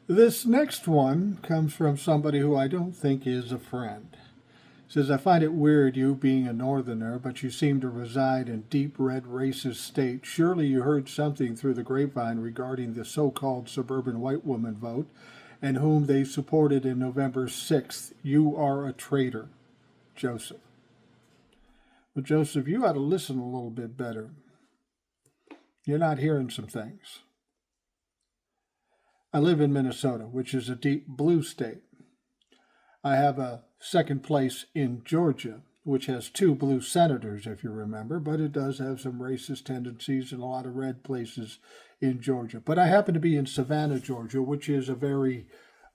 This next one comes from somebody who I don't think is a friend. It says, I find it weird you being a northerner, but you seem to reside in deep red racist state. Surely you heard something through the grapevine regarding the so-called suburban white woman vote and whom they supported in November 6th. You are a traitor. Joseph. But Joseph, you ought to listen a little bit better. You're not hearing some things. I live in Minnesota, which is a deep blue state. I have a second place in Georgia, which has two blue senators, if you remember, but it does have some racist tendencies and a lot of red places in Georgia. But I happen to be in Savannah, Georgia, which is a very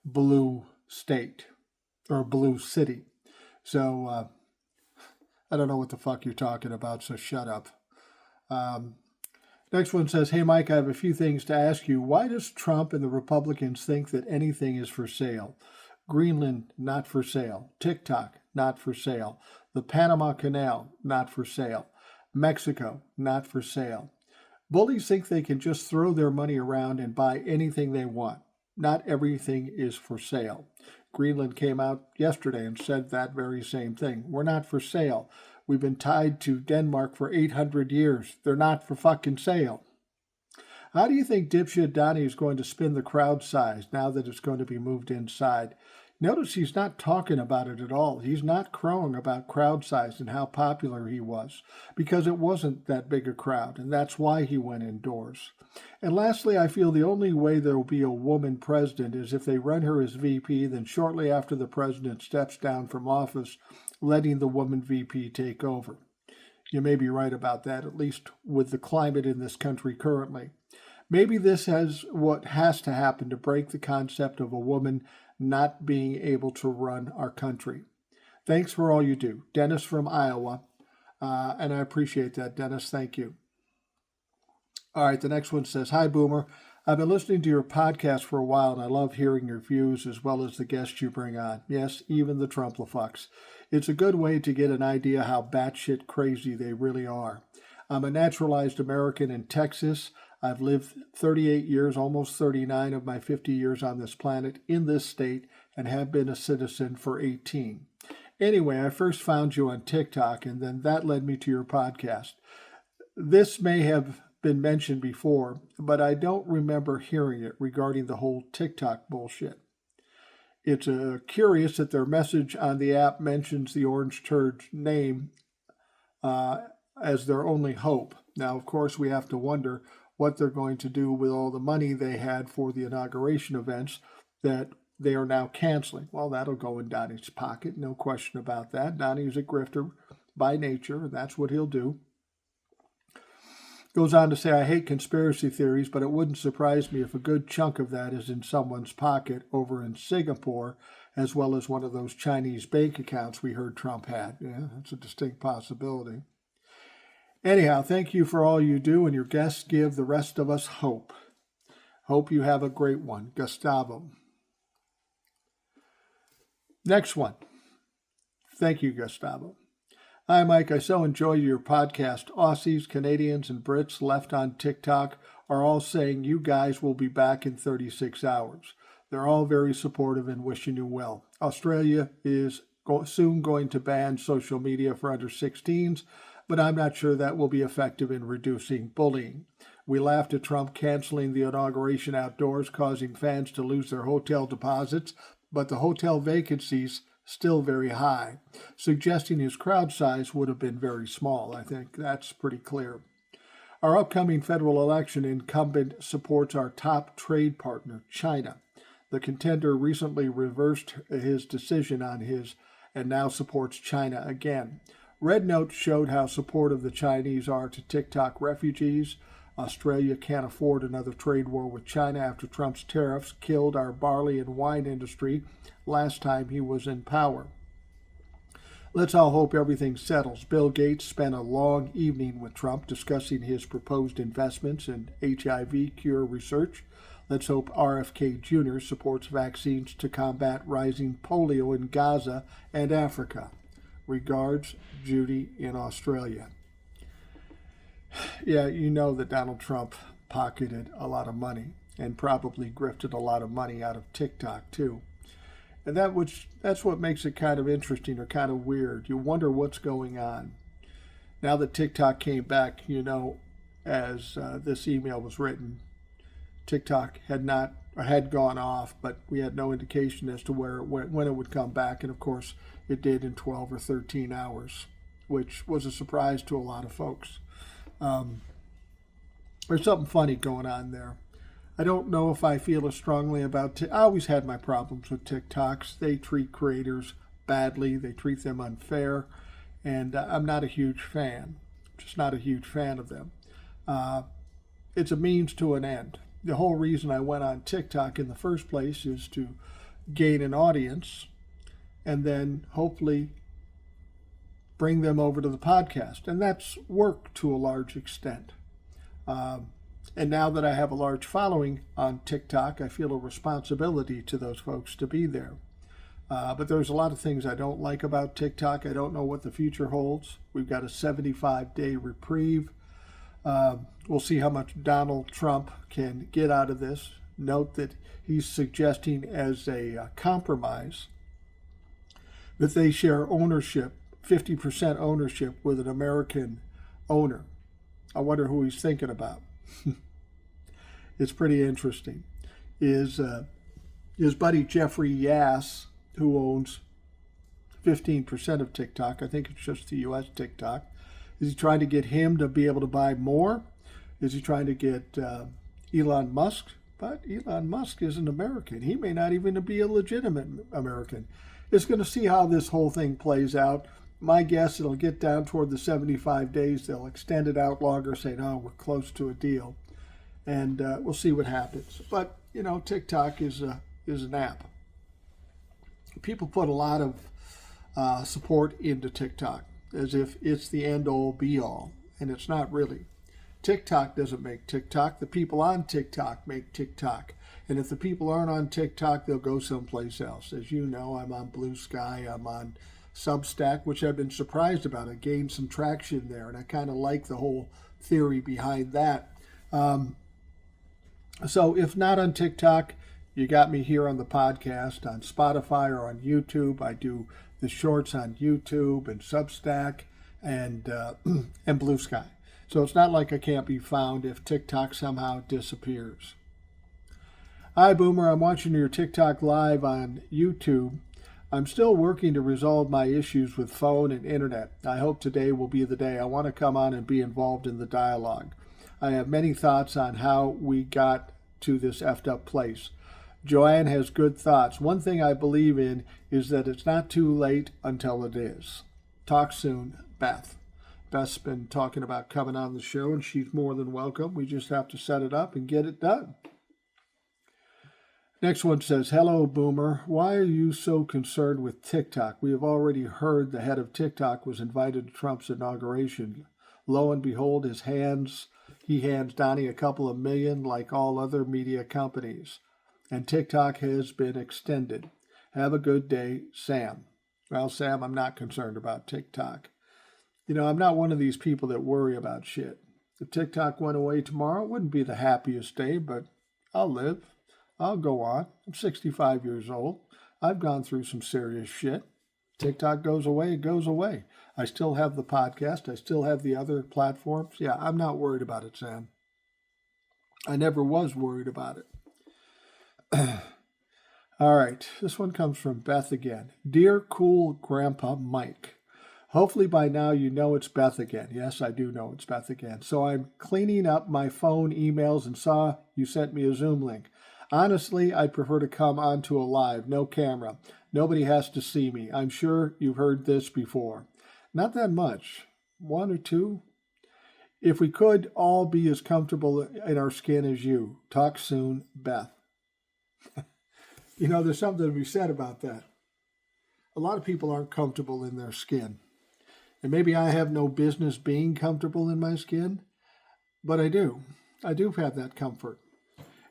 blue state, or blue city. So I don't know what the fuck you're talking about, so shut up. Next one says, hey, Mike, I have a few things to ask you. Why does Trump and the Republicans think that anything is for sale? Greenland, not for sale. Tik Tok, not for sale. The Panama Canal, not for sale. Mexico, not for sale. Bullies think they can just throw their money around and buy anything they want. Not everything is for sale. Greenland came out yesterday and said that very same thing. We're not for sale. We've been tied to Denmark for 800 years. They're not for fucking sale. How do you think dipshit Donnie is going to spin the crowd size now that it's going to be moved inside? Notice he's not talking about it at all. He's not crowing about crowd size and how popular he was, because it wasn't that big a crowd, and that's why he went indoors. And lastly, I feel the only way there will be a woman president is if they run her as VP, then shortly after the president steps down from office, letting the woman VP take over. You may be right about that, at least with the climate in this country currently. Maybe this is what has to happen to break the concept of a woman not being able to run our country. Thanks for all you do. Dennis from Iowa. And I appreciate that, Dennis. Thank you. All right, the next one says, hi, Boomer. I've been listening to your podcast for a while, and I love hearing your views as well as the guests you bring on. Yes, even the Trumplafucks. It's a good way to get an idea how batshit crazy they really are. I'm a naturalized American in Texas. I've lived 38 years, almost 39 of my 50 years on this planet in this state, and have been a citizen for 18. Anyway, I first found you on TikTok, and then that led me to your podcast. This may have been mentioned before, but I don't remember hearing it regarding the whole TikTok bullshit. It's curious that their message on the app mentions the Orange Turd's name as their only hope. Now, of course, we have to wonder what they're going to do with all the money they had for the inauguration events that they are now canceling. Well, that'll go in Donnie's pocket, no question about that. Donnie's a grifter by nature, and that's what he'll do. Goes on to say, I hate conspiracy theories, but it wouldn't surprise me if a good chunk of that is in someone's pocket over in Singapore, as well as one of those Chinese bank accounts we heard Trump had. Yeah, that's a distinct possibility. Anyhow, thank you for all you do, and your guests give the rest of us hope. Hope you have a great one. Gustavo. Next one. Thank you, Gustavo. Hi, Mike. I so enjoy your podcast. Aussies, Canadians, and Brits left on TikTok are all saying you guys will be back in 36 hours. They're all very supportive and wishing you well. Australia is soon going to ban social media for under 16s, but I'm not sure that will be effective in reducing bullying. We laughed at Trump canceling the inauguration outdoors, causing fans to lose their hotel deposits, but the hotel vacancies still very high, suggesting his crowd size would have been very small. I think that's pretty clear. Our upcoming federal election incumbent supports our top trade partner, China. The contender recently reversed his decision on his and now supports China again. Red Note showed how supportive the Chinese are to TikTok refugees. Australia can't afford another trade war with China after Trump's tariffs killed our barley and wine industry last time he was in power. Let's all hope everything settles. Bill Gates spent a long evening with Trump discussing his proposed investments in HIV cure research. Let's hope RFK Jr. supports vaccines to combat rising polio in Gaza and Africa. Regards, Judy in Australia. Yeah, you know that Donald Trump pocketed a lot of money. and probably grifted a lot of money out of TikTok too. And that's what makes it kind of interesting or kind of weird. You wonder what's going on. Now that TikTok came back, as this email was written, TikTok had gone off, but we had no indication as to when it would come back. And of course, it did in 12 or 13 hours, which was a surprise to a lot of folks. There's something funny going on there. I don't know if I feel as strongly about I always had my problems with TikToks. They treat creators badly. They treat them unfair. And I'm not a huge fan. Just not a huge fan of them. It's a means to an end. The whole reason I went on TikTok in the first place is to gain an audience and then hopefully bring them over to the podcast. And that's worked to a large extent. And now that I have a large following on TikTok, I feel a responsibility to those folks to be there. But there's a lot of things I don't like about TikTok. I don't know what the future holds. We've got a 75-day reprieve. We'll see how much Donald Trump can get out of this. Note that he's suggesting as a compromise that they share ownership, 50% ownership with an American owner. I wonder who he's thinking about. It's pretty interesting. His buddy Jeffrey Yass, who owns 15% of TikTok, I think it's just the U.S. TikTok, is he trying to get him to be able to buy more? Is he trying to get Elon Musk? But Elon Musk isn't American. He may not even be a legitimate American. It's going to see how this whole thing plays out. My guess, it'll get down toward the 75 days. They'll extend it out longer, say, no, we're close to a deal. And we'll see what happens. But, TikTok is an app. People put a lot of support into TikTok as if it's the end-all, be-all. And it's not really. TikTok doesn't make TikTok. The people on TikTok make TikTok. And if the people aren't on TikTok, they'll go someplace else. As you know, I'm on Blue Sky. I'm on Substack, which I've been surprised about. I gained some traction there, and I kind of like the whole theory behind that. So if not on TikTok, you got me here on the podcast, on Spotify or on YouTube. I do the shorts on YouTube and Substack and Blue Sky. So it's not like I can't be found if TikTok somehow disappears. Hi, Boomer. I'm watching your TikTok live on YouTube. I'm still working to resolve my issues with phone and internet. I hope today will be the day. I want to come on and be involved in the dialogue. I have many thoughts on how we got to this effed up place. Joanne has good thoughts. One thing I believe in is that it's not too late until it is. Talk soon, Beth. Beth's been talking about coming on the show, and she's more than welcome. We just have to set it up and get it done. Next one says, hello, Boomer. Why are you so concerned with TikTok? We have already heard the head of TikTok was invited to Trump's inauguration. Lo and behold, he hands Donnie a couple of million like all other media companies. And TikTok has been extended. Have a good day, Sam. Well, Sam, I'm not concerned about TikTok. I'm not one of these people that worry about shit. If TikTok went away tomorrow, it wouldn't be the happiest day, but I'll live. I'll go on. I'm 65 years old. I've gone through some serious shit. TikTok goes away, it goes away. I still have the podcast. I still have the other platforms. Yeah, I'm not worried about it, Sam. I never was worried about it. All right, this one comes from Beth again. Dear cool Grandpa Mike, hopefully by now you know it's Beth again. Yes, I do know it's Beth again. So I'm cleaning up my phone emails and saw you sent me a Zoom link. Honestly, I'd prefer to come onto a live, no camera. Nobody has to see me. I'm sure you've heard this before. Not that much. One or two. If we could all be as comfortable in our skin as you. Talk soon, Beth. There's something to be said about that. A lot of people aren't comfortable in their skin. And maybe I have no business being comfortable in my skin, but I do. I do have that comfort.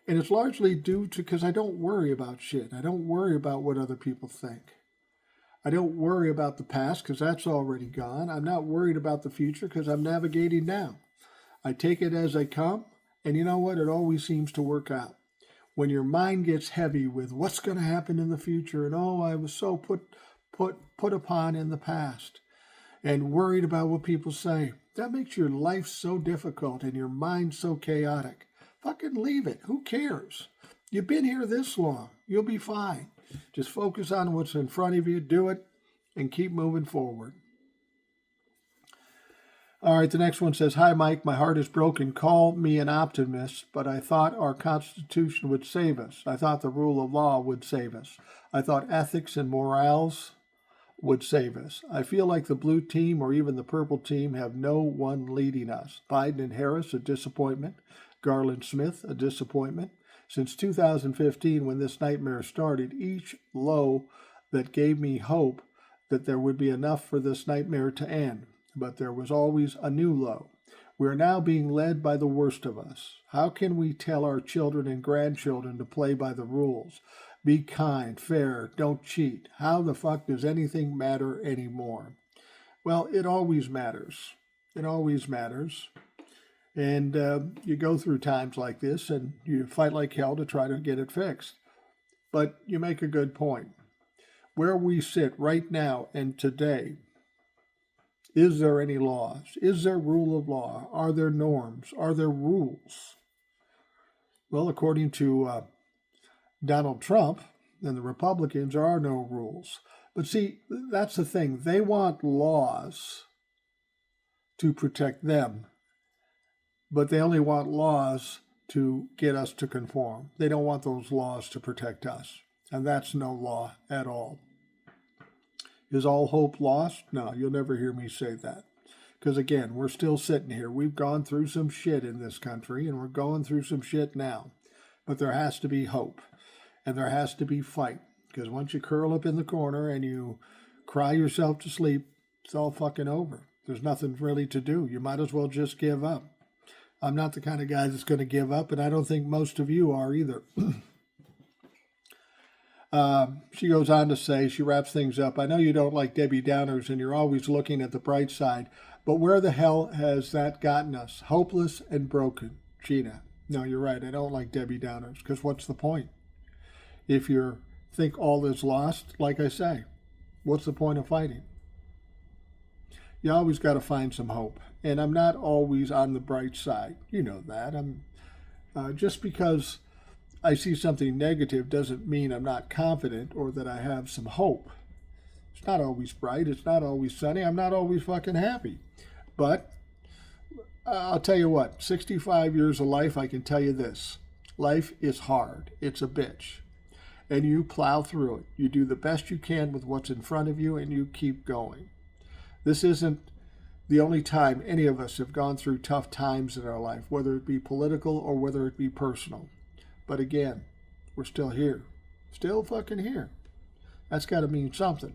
And it's largely due to because I don't worry about shit. I don't worry about what other people think. I don't worry about the past because that's already gone. I'm not worried about the future because I'm navigating now. I take it as I come, and you know what? It always seems to work out. when your mind gets heavy with what's going to happen in the future, and oh, I was so put upon in the past, and worried about what people say, that makes your life so difficult and your mind so chaotic. Fucking leave it. Who cares? You've been here this long. You'll be fine. Just focus on what's in front of you, do it, and keep moving forward. All right, the next one says, "Hi, Mike. My heart is broken. Call me an optimist, but I thought our Constitution would save us. I thought the rule of law would save us. I thought ethics and morals would save us. I feel like the blue team or even the purple team have no one leading us. Biden and Harris, a disappointment. Garland Smith, a disappointment. Since 2015, when this nightmare started, each low that gave me hope that there would be enough for this nightmare to end. But there was always a new low. We are now being led by the worst of us. How can we tell our children and grandchildren to play by the rules? Be kind, fair, don't cheat. How the fuck does anything matter anymore?" Well, it always matters. It always matters. And you go through times like this and you fight like hell to try to get it fixed. But you make a good point. Where we sit right now and today, is there any laws? Is there rule of law? Are there norms? Are there rules? Well, according to Donald Trump and the Republicans, there are no rules. But see, that's the thing. They want laws to protect them, but they only want laws to get us to conform. They don't want those laws to protect us. And that's no law at all. Is all hope lost? No, you'll never hear me say that. Because again, we're still sitting here. We've gone through some shit in this country, and we're going through some shit now. But there has to be hope, and there has to be fight. Because once you curl up in the corner and you cry yourself to sleep, it's all fucking over. There's nothing really to do. You might as well just give up. I'm not the kind of guy that's going to give up, and I don't think most of you are either. She goes on to say, she wraps things up, "I know you don't like Debbie Downers and you're always looking at the bright side, but where the hell has that gotten us? Hopeless and broken." Gina, no, you're right. I don't like Debbie Downers because what's the point? If you think all is lost, like I say, what's the point of fighting? You always got to find some hope. And I'm not always on the bright side. You know that. I'm just because I see something negative doesn't mean I'm not confident or that I have some hope. It's not always bright. It's not always sunny. I'm not always fucking happy. But I'll tell you what, 65 years of life, I can tell you this. Life is hard. It's a bitch. And you plow through it. You do the best you can with what's in front of you and you keep going. This isn't the only time any of us have gone through tough times in our life, whether it be political or whether it be personal. But again, we're still here. Still fucking here. That's got to mean something.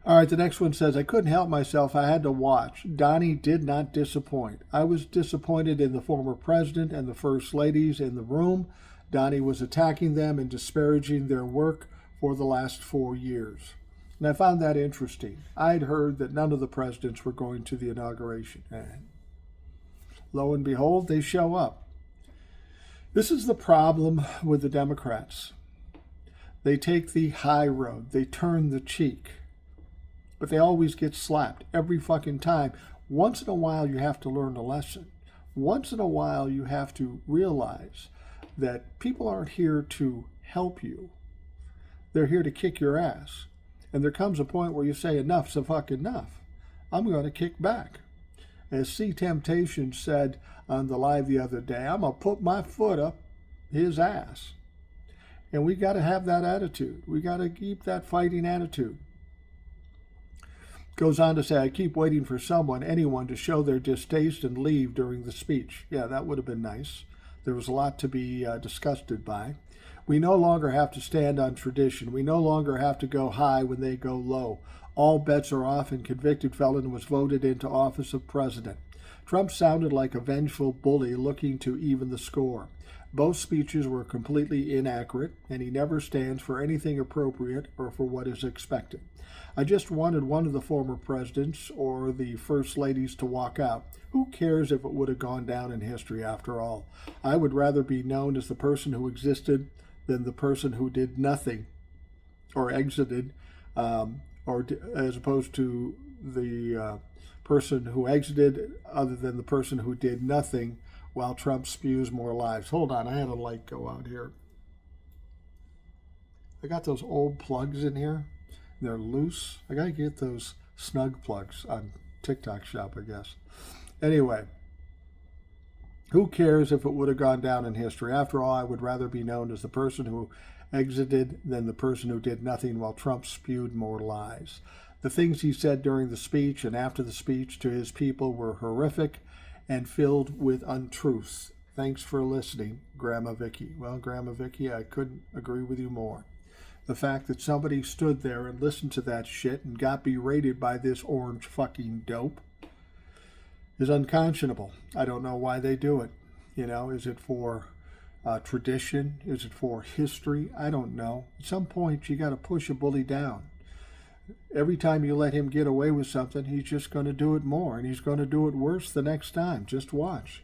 All right, the next one says, "I couldn't help myself. I had to watch. Donnie did not disappoint. I was disappointed in the former president and the first ladies in the room. Donnie was attacking them and disparaging their work for the last 4 years." And I found that interesting. I'd heard that none of the presidents were going to the inauguration. And lo and behold, they show up. This is the problem with the Democrats. They take the high road. They turn the cheek. But they always get slapped every fucking time. Once in a while, you have to learn a lesson. Once in a while, you have to realize that people aren't here to help you. They're here to kick your ass. And there comes a point where you say, enough's a fuck enough. I'm going to kick back. As C. Temptation said on the live the other day, I'm going to put my foot up his ass. And we got to have that attitude. We got to keep that fighting attitude. Goes on to say, "I keep waiting for someone, anyone, to show their distaste and leave during the speech." Yeah, that would have been nice. There was a lot to be disgusted by. "We no longer have to stand on tradition. We no longer have to go high when they go low. All bets are off and convicted felon was voted into office of president. Trump sounded like a vengeful bully looking to even the score. Both speeches were completely inaccurate, and he never stands for anything appropriate or for what is expected. I just wanted one of the former presidents or the first ladies to walk out. Who cares if it would have gone down in history after all? I would rather be known as the person who existed than the person who did nothing or exited, as opposed to the person who exited other than the person who did nothing while Trump spews more lies. Hold on, I had a light go out here. I got those old plugs in here. They're loose. I got to get those snug plugs on TikTok shop, I guess. Anyway, who cares if it would have gone down in history? After all, I would rather be known as the person who exited than the person who did nothing while Trump spewed more lies. The things he said during the speech and after the speech to his people were horrific and filled with untruths. Thanks for listening, Grandma Vicky. Well, Grandma Vicky, I couldn't agree with you more. The fact that somebody stood there and listened to that shit and got berated by this orange fucking dope is unconscionable. I don't know why they do it. Is it for tradition? Is it for history? I don't know. At some point, you got to push a bully down. Every time you let him get away with something, he's just going to do it more, and he's going to do it worse the next time. Just watch.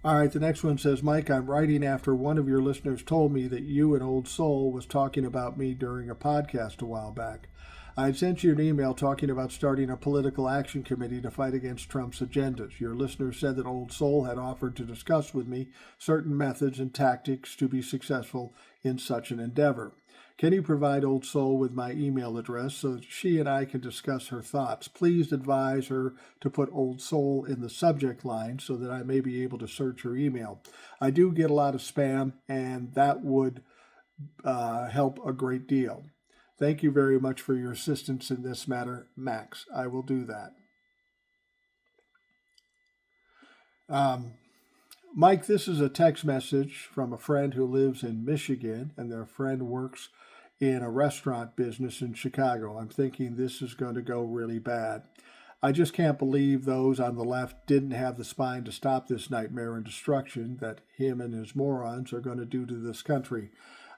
All right, the next one says, Mike, I'm writing after one of your listeners told me that you and Old Soul was talking about me during a podcast a while back. I had sent you an email talking about starting a political action committee to fight against Trump's agendas. Your listener said that Old Soul had offered to discuss with me certain methods and tactics to be successful in such an endeavor. Can you provide Old Soul with my email address so that she and I can discuss her thoughts? Please advise her to put Old Soul in the subject line so that I may be able to search her email. I do get a lot of spam, and that would help a great deal. Thank you very much for your assistance in this matter, Max. I will do that. Mike, this is a text message from a friend who lives in Michigan, and their friend works in a restaurant business in Chicago. I'm thinking this is going to go really bad. I just can't believe those on the left didn't have the spine to stop this nightmare and destruction that him and his morons are going to do to this country.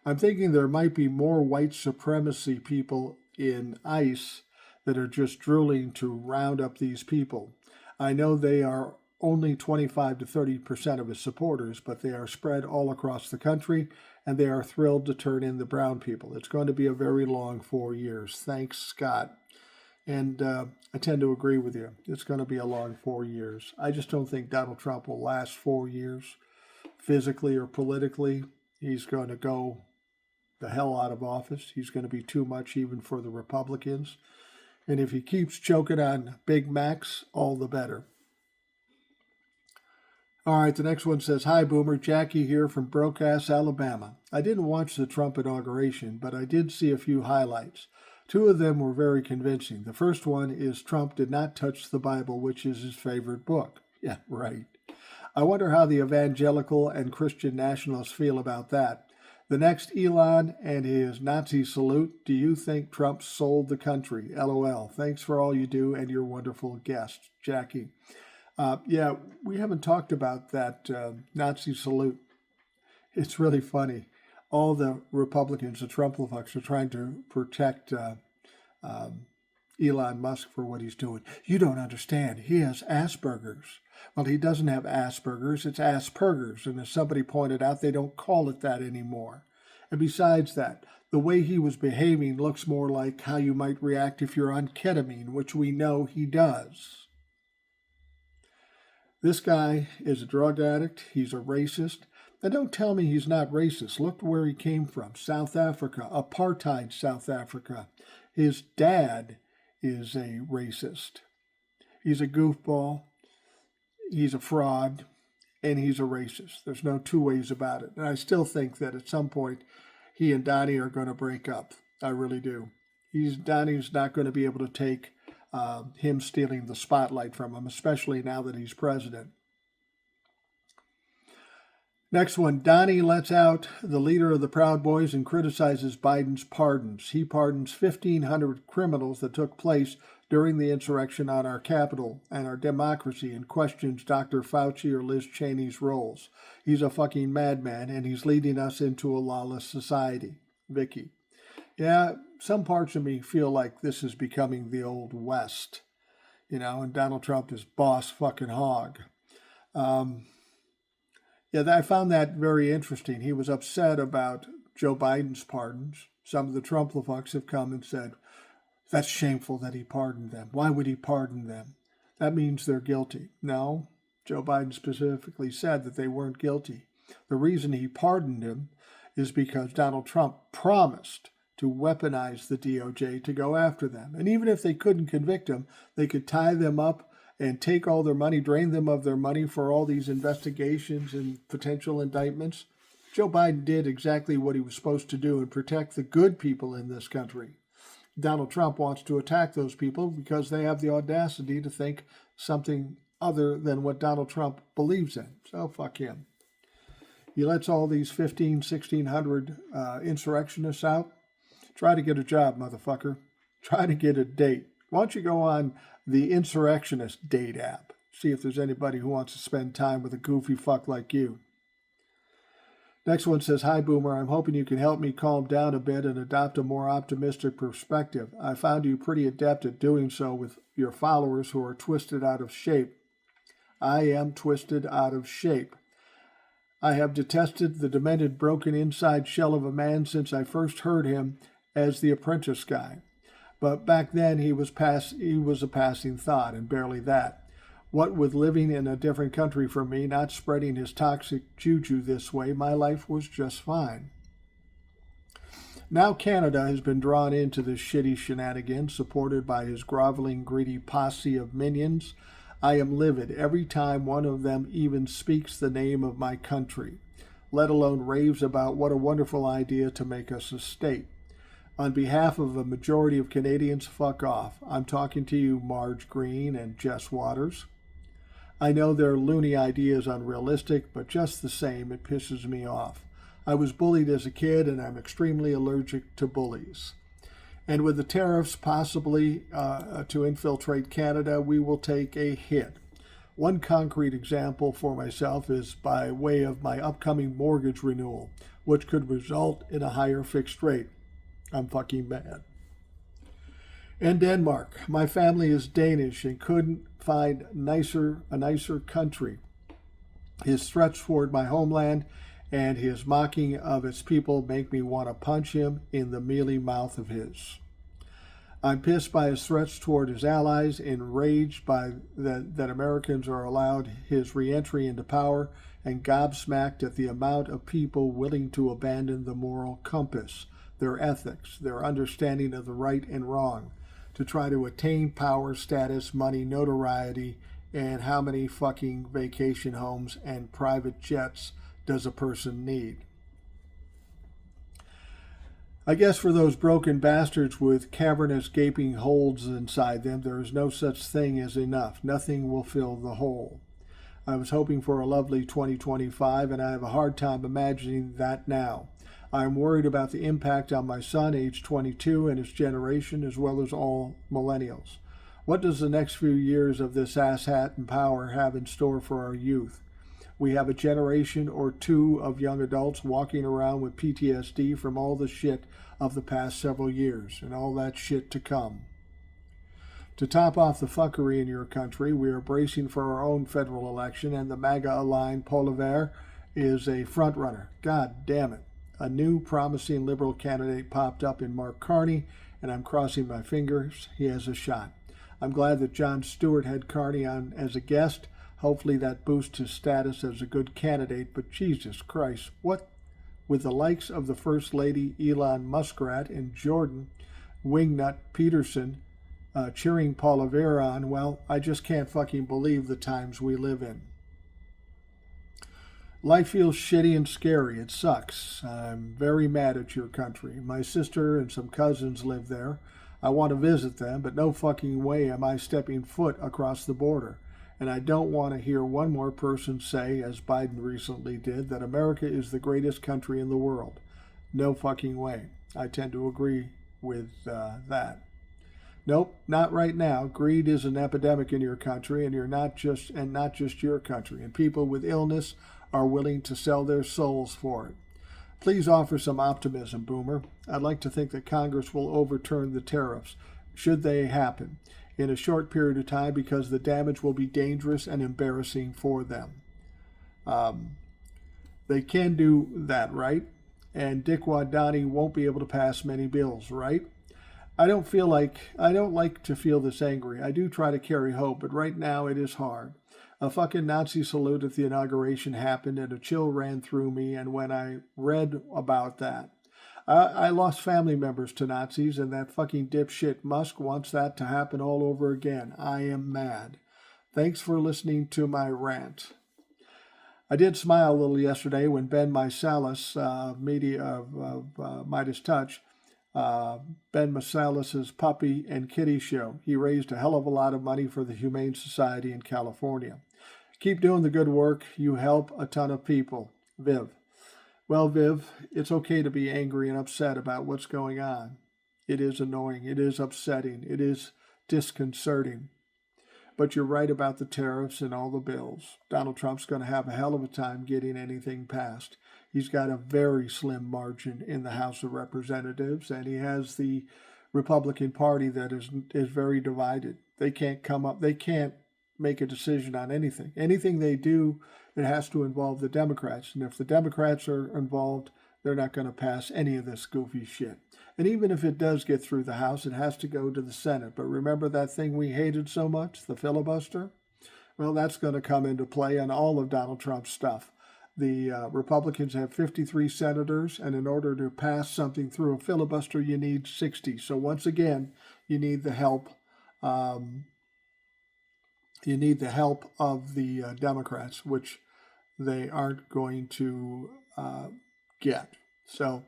I'm thinking there might be more white supremacy people in ICE that are just drooling to round up these people. I know they are only 25 to 30% of his supporters, but they are spread all across the country, and they are thrilled to turn in the brown people. It's going to be a very long 4 years. Thanks, Scott. And I tend to agree with you. It's going to be a long 4 years. I just don't think Donald Trump will last 4 years, physically or politically. He's going to go the hell out of office. He's going to be too much even for the Republicans. And if he keeps choking on Big Macs, all the better. All right, the next one says, Hi, Boomer. Jackie here from Brocass, Alabama. I didn't watch the Trump inauguration, but I did see a few highlights. Two of them were very convincing. The first one is Trump did not touch the Bible, which is his favorite book. Yeah, right. I wonder how the evangelical and Christian nationalists feel about that. The next, Elon and his Nazi salute. Do you think Trump sold the country? LOL. Thanks for all you do and your wonderful guest, Jackie. Yeah, we haven't talked about that Nazi salute. It's really funny. All the Republicans, the Trump-fucks, are trying to protect Elon Musk for what he's doing. You don't understand. He has Asperger's. Well, he doesn't have Asperger's. It's Asperger's. And as somebody pointed out, they don't call it that anymore. And besides that, the way he was behaving looks more like how you might react if you're on ketamine, which we know he does. This guy is a drug addict. He's a racist. And don't tell me he's not racist. Look where he came from. South Africa, apartheid South Africa. His dad is a racist. He's a goofball. He's a fraud. And he's a racist. There's no two ways about it. And I still think that at some point he and Donnie are going to break up. I really do. Donnie's not going to be able to take him stealing the spotlight from him, especially now that he's president. Next one, Donnie lets out the leader of the Proud Boys and criticizes Biden's pardons. He pardons 1,500 criminals that took place during the insurrection on our Capitol and our democracy and questions Dr. Fauci or Liz Cheney's roles. He's a fucking madman, and he's leading us into a lawless society. Vicky. Yeah, some parts of me feel like this is becoming the old West, and Donald Trump is boss fucking hog. I found that very interesting. He was upset about Joe Biden's pardons. Some of the Trump-fucks have come and said, that's shameful that he pardoned them. Why would he pardon them? That means they're guilty. No, Joe Biden specifically said that they weren't guilty. The reason he pardoned him is because Donald Trump promised to weaponize the DOJ to go after them. And even if they couldn't convict them, they could tie them up and take all their money, drain them of their money for all these investigations and potential indictments. Joe Biden did exactly what he was supposed to do and protect the good people in this country. Donald Trump wants to attack those people because they have the audacity to think something other than what Donald Trump believes in. So fuck him. He lets all these 1,600 insurrectionists out. Try to get a job, motherfucker. Try to get a date. Why don't you go on the Insurrectionist Date app? See if there's anybody who wants to spend time with a goofy fuck like you. Next one says, hi, Boomer. I'm hoping you can help me calm down a bit and adopt a more optimistic perspective. I found you pretty adept at doing so with your followers who are twisted out of shape. I am twisted out of shape. I have detested the demented, broken inside shell of a man since I first heard him as the Apprentice guy. But back then he was a passing thought, and barely that. What with living in a different country from me, not spreading his toxic juju this way, my life was just fine. Now Canada has been drawn into this shitty shenanigans, supported by his groveling, greedy posse of minions. I am livid every time one of them even speaks the name of my country, let alone raves about what a wonderful idea to make us a state. On behalf of a majority of Canadians, fuck off. I'm talking to you, Marge Green and Jess Waters. I know their loony idea is unrealistic, but just the same, it pisses me off. I was bullied as a kid, and I'm extremely allergic to bullies. And with the tariffs possibly to infiltrate Canada, we will take a hit. One concrete example for myself is by way of my upcoming mortgage renewal, which could result in a higher fixed rate. I'm fucking mad. And Denmark. My family is Danish and couldn't find a nicer country. His threats toward my homeland and his mocking of its people make me want to punch him in the mealy mouth of his. I'm pissed by his threats toward his allies, enraged by that Americans are allowed his re-entry into power, and gobsmacked at the amount of people willing to abandon the moral compass, their ethics, their understanding of the right and wrong, to try to attain power, status, money, notoriety, and how many fucking vacation homes and private jets does a person need? I guess for those broken bastards with cavernous gaping holes inside them, there is no such thing as enough. Nothing will fill the hole. I was hoping for a lovely 2025, and I have a hard time imagining that now. I am worried about the impact on my son, age 22, and his generation, as well as all millennials. What does the next few years of this asshat in power have in store for our youth? We have a generation or two of young adults walking around with PTSD from all the shit of the past several years, and all that shit to come. To top off the fuckery in your country, we are bracing for our own federal election, and the MAGA-aligned Poliver is a front-runner. God damn it. A new promising liberal candidate popped up in Mark Carney, and I'm crossing my fingers he has a shot. I'm glad that Jon Stewart had Carney on as a guest. Hopefully that boosts his status as a good candidate, but Jesus Christ, what with the likes of the First Lady Elon Muskrat and Jordan Wingnut Peterson cheering Poliver on, well, I just can't fucking believe the times we live in. Life feels shitty and scary. It sucks. I'm very mad at your country. My sister and some cousins live there. I want to visit them, but no fucking way am I stepping foot across the border. And I don't want to hear one more person say, as Biden recently did, that America is the greatest country in the world. No fucking way. I tend to agree with that. Nope, not right now. Greed is an epidemic in your country, and not just your country. And people with illness are willing to sell their souls for it. Please offer some optimism, Boomer. I'd like to think that Congress will overturn the tariffs, should they happen, in a short period of time, because the damage will be dangerous and embarrassing for them. They can do that, right? And Dick Wadani won't be able to pass many bills, right? I don't like to feel this angry. I do try to carry hope, but right now it is hard. A fucking Nazi salute at the inauguration happened and a chill ran through me, and when I read about that, I lost family members to Nazis, and that fucking dipshit Musk wants that to happen all over again. I am mad. Thanks for listening to my rant. I did smile a little yesterday when Ben Meiselas, media of Midas Touch, Ben Meiselas' puppy and kitty show. He raised a hell of a lot of money for the Humane Society in California. Keep doing the good work. You help a ton of people. Viv. Well, Viv, it's okay to be angry and upset about what's going on. It is annoying. It is upsetting. It is disconcerting. But you're right about the tariffs and all the bills. Donald Trump's going to have a hell of a time getting anything passed. He's got a very slim margin in the House of Representatives, and he has the Republican Party that is very divided. They can't make a decision on anything. Anything they do, it has to involve the Democrats. And if the Democrats are involved, they're not going to pass any of this goofy shit. And even if it does get through the House, it has to go to the Senate. But remember that thing we hated so much, the filibuster? Well, that's going to come into play on all of Donald Trump's stuff. The Republicans have 53 senators, and in order to pass something through a filibuster, you need 60. So once again, you need the help. You need the help of the Democrats, which they aren't going to get. So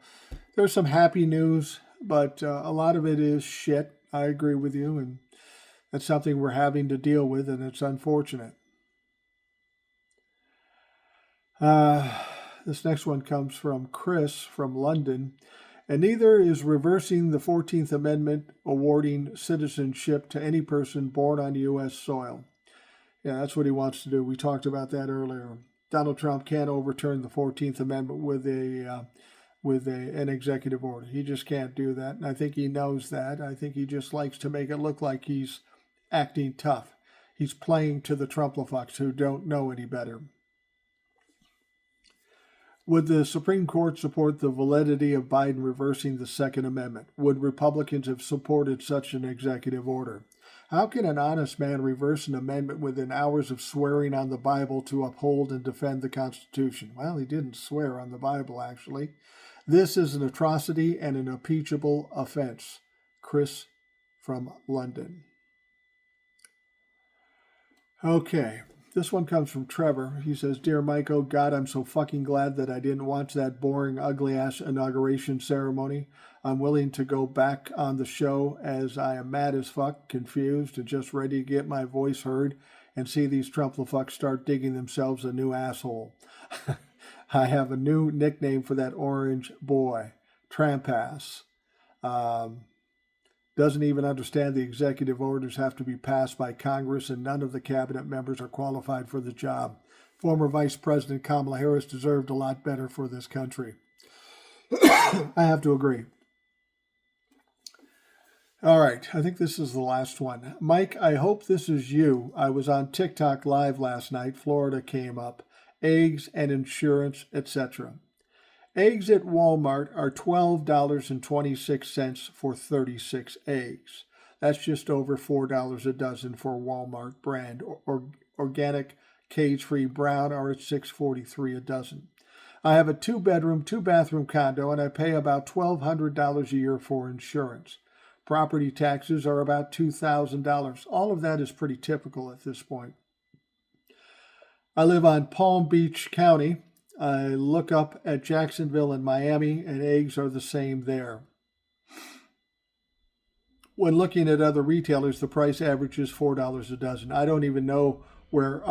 there's some happy news, but a lot of it is shit. I agree with you, and that's something we're having to deal with, and it's unfortunate. This next one comes from Chris from London. And neither is reversing the 14th Amendment awarding citizenship to any person born on U.S. soil. Yeah, that's what he wants to do. We talked about that earlier. Donald Trump can't overturn the 14th Amendment with an executive order. He just can't do that. And I think he knows that. I think he just likes to make it look like he's acting tough. He's playing to the Trumplafucks who don't know any better. Would the Supreme Court support the validity of Biden reversing the Second Amendment? Would Republicans have supported such an executive order? How can an honest man reverse an amendment within hours of swearing on the Bible to uphold and defend the Constitution? Well, he didn't swear on the Bible, actually. This is an atrocity and an impeachable offense. Chris from London. Okay. This one comes from Trevor. He says, Dear Mike, oh God, I'm so fucking glad that I didn't watch that boring, ugly-ass inauguration ceremony. I'm willing to go back on the show as I am mad as fuck, confused, and just ready to get my voice heard and see these Trumplafucks start digging themselves a new asshole. I have a new nickname for that orange boy, Trampass. Doesn't even understand the executive orders have to be passed by Congress, and none of the cabinet members are qualified for the job. Former Vice President Kamala Harris deserved a lot better for this country. I have to agree. All right, I think this is the last one. Mike, I hope this is you. I was on TikTok live last night. Florida came up. Eggs and insurance, etc. Eggs at Walmart are $12.26 for 36 eggs. That's just over $4 a dozen for Walmart brand. Organic cage-free brown are at $6.43 a dozen. I have a 2-bedroom, 2-bathroom condo, and I pay about $1,200 a year for insurance. Property taxes are about $2,000. All of that is pretty typical at this point. I live on Palm Beach County. I look up at Jacksonville and Miami, and eggs are the same there. When looking at other retailers, the price average is $4 a dozen. I don't even know where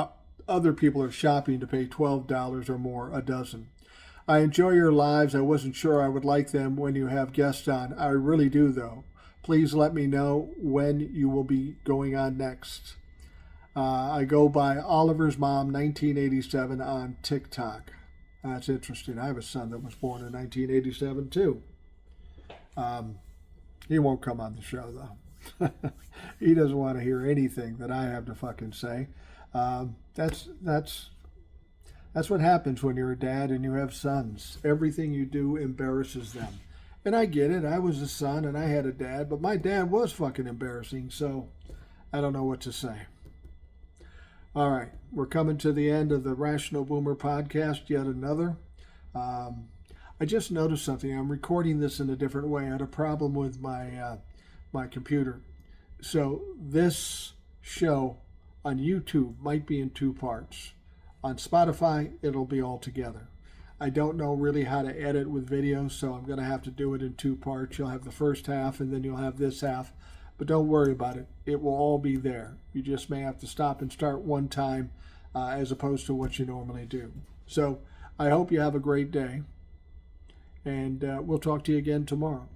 other people are shopping to pay $12 or more a dozen. I enjoy your lives. I wasn't sure I would like them when you have guests on. I really do, though. Please let me know when you will be going on next. I go by Oliver's Mom 1987 on TikTok. That's interesting. I have a son that was born in 1987 too. He won't come on the show though. He doesn't want to hear anything that I have to fucking say. That's what happens when you're a dad and you have sons. Everything you do embarrasses them. And I get it. I was a son and I had a dad, but my dad was fucking embarrassing, so I don't know what to say. All right, we're coming to the end of the Rational Boomer podcast, yet another. I just noticed something. I'm recording this in a different way. I had a problem with my computer. So this show on YouTube might be in 2 parts. On Spotify, it'll be all together. I don't know really how to edit with video, so I'm going to have to do it in 2 parts. You'll have the first half, and then you'll have this half. But don't worry about it. It will all be there. You just may have to stop and start one time as opposed to what you normally do. So I hope you have a great day, and we'll talk to you again tomorrow.